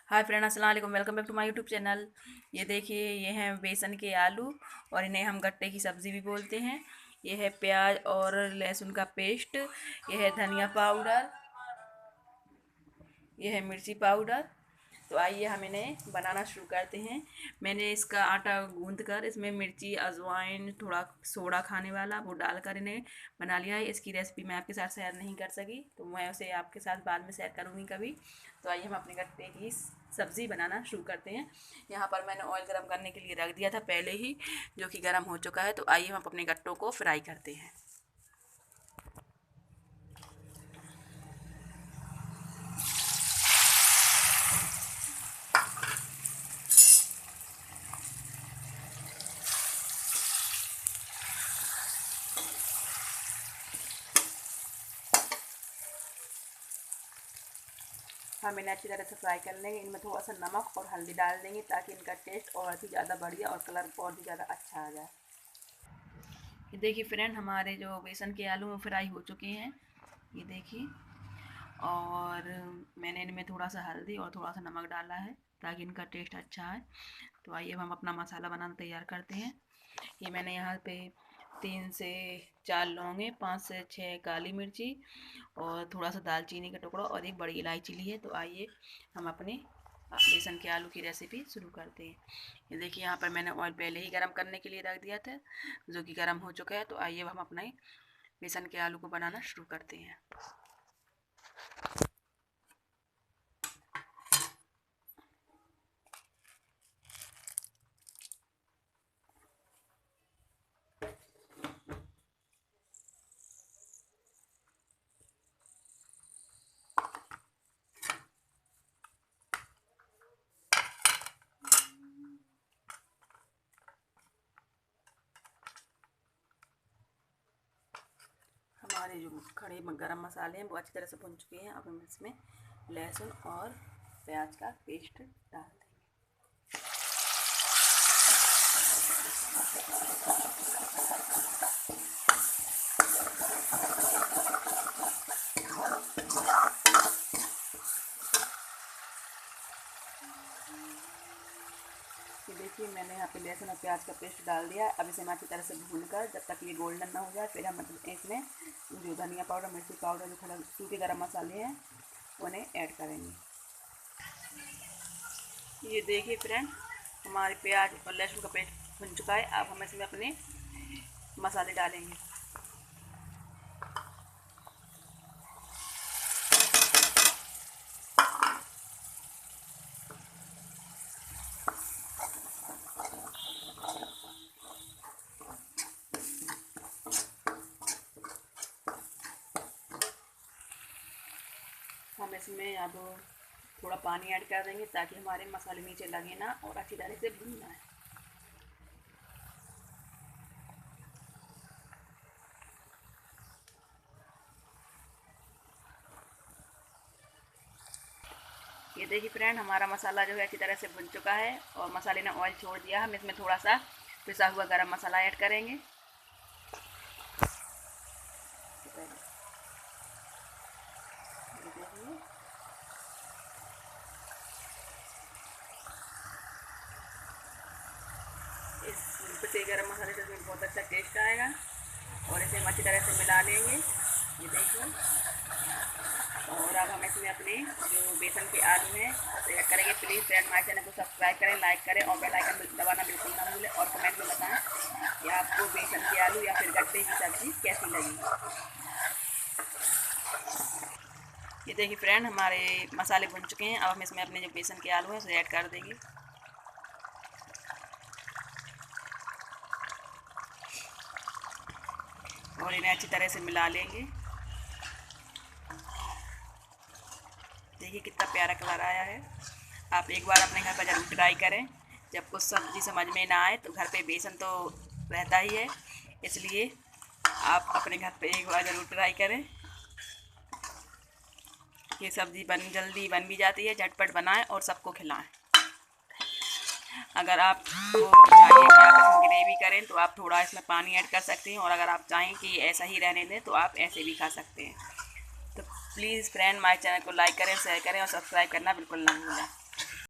हाय friend, अस्सलाम वालेकुम। Welcome back to my YouTube channel. ये देखिए, ये हैं बेसन के आलू और इन्हें हम गट्टे की सब्ज़ी भी बोलते हैं। ये है प्याज और लहसुन का पेस्ट। ये है धनिया पाउडर। ये है मिर्ची पाउडर। तो आइए हम इन्हें बनाना शुरू करते हैं। मैंने इसका आटा गूंद कर इसमें मिर्ची, अजवाइन, थोड़ा सोडा खाने वाला वो डालकर इन्हें बना लिया है। इसकी रेसिपी मैं आपके साथ शेयर नहीं कर सकी, तो मैं उसे आपके साथ बाद में शेयर करूँगी कभी। तो आइए हम अपने गट्टे की सब्ज़ी बनाना शुरू करते हैं। यहाँ पर मैंने ऑयल गर्म करने के लिए रख दिया था पहले ही, जो कि गर्म हो चुका है। तो आइए हम अपने गट्टों को फ्राई करते हैं। हम इन्हें अच्छी तरह से फ्राई कर लेंगे। इनमें थोड़ा सा नमक और हल्दी डाल देंगे ताकि इनका टेस्ट और भी ज़्यादा बढ़िया और कलर और भी ज़्यादा अच्छा आ जाए। ये देखिए फ्रेंड, हमारे जो बेसन के आलू वो फ्राई हो चुके हैं। ये देखिए, और मैंने इनमें थोड़ा सा हल्दी और थोड़ा सा नमक डाला है ताकि इनका टेस्ट अच्छा है। तो आइए हम अपना मसाला बनाना तैयार करते हैं। ये मैंने यहाँ पे 3 से 4 लौंगे, 5 से 6 काली मिर्ची और थोड़ा सा दालचीनी का टुकड़ा और एक बड़ी इलायची ली है। तो आइए हम अपने बेसन के आलू की रेसिपी शुरू करते हैं। ये देखिए, यहाँ पर मैंने ऑयल पहले ही गरम करने के लिए रख दिया था, जो कि गरम हो चुका है। तो आइए हम अपने बेसन के आलू को बनाना शुरू करते हैं। हमारे जो खड़े गरम मसाले हैं वो अच्छी तरह से भुन चुके हैं। अब हम इसमें लहसुन और प्याज का पेस्ट डाल देंगे। ये देखिए, मैंने यहाँ पे लहसुन और प्याज का पेस्ट डाल दिया है। अब इसे हम अच्छी तरह से भूनकर जब तक ये गोल्डन ना हो जाए, फिर हम इसमें जो धनिया पाउडर, मिर्ची पाउडर, जो खड़े सूखे गरम मसाले हैं उन्हें ऐड करेंगे। ये देखिए फ्रेंड, हमारे प्याज और लहसुन का पेस्ट भुन चुका है। अब हम इसमें अपने मसाले डालेंगे। हम इसमें अब थोड़ा पानी ऐड कर देंगे ताकि हमारे मसाले नीचे लगे ना और अच्छी तरह से भुनना है। ये देखिए फ्रेंड, हमारा मसाला जो है अच्छी तरह से भुन चुका है और मसाले ने ऑयल छोड़ दिया। हम इसमें थोड़ा सा पिसा हुआ गरम मसाला ऐड करेंगे। इस पिसे गरम मसाले से इसमें बहुत अच्छा टेस्ट आएगा और इसे हम अच्छी तरह से मिला लेंगे। ये देखिए, और अब हम इसमें अपने जो बेसन के आलू हैं उसे ऐड करेंगे। प्लीज़ फ्रेंड, हमारे चैनल को सब्सक्राइब करें, लाइक करें और बेल आइकन दबाना बिल्कुल ना भूलें और कमेंट में बताएं कि आपको बेसन के आलू या फिर गट्टे की सब्ज़ी कैसी लगी। ये देखिए फ्रेंड, हमारे मसाले भुन चुके हैं। अब हम इसमें अपने जो बेसन के आलू हैं उसे ऐड कर देंगे। और इन्हें अच्छी तरह से मिला लेंगे। देखिए कितना प्यारा कलर आया है। आप एक बार अपने घर पर ज़रूर ट्राई करें। जब कुछ सब्ज़ी समझ में ना आए तो घर पे बेसन तो रहता ही है, इसलिए आप अपने घर पे एक बार ज़रूर ट्राई करें। ये सब्ज़ी जल्दी बन भी जाती है। झटपट बनाएं और सबको खिलाएं। अगर आप चाहिए कि आप इसमें ग्रेवी करें तो आप थोड़ा इसमें पानी ऐड कर सकते हैं, और अगर आप चाहें कि ऐसा ही रहने दें तो आप ऐसे भी खा सकते हैं। तो प्लीज़ फ्रेंड, हमारे चैनल को लाइक करें, शेयर करें और सब्सक्राइब करना बिल्कुल ना भूलें।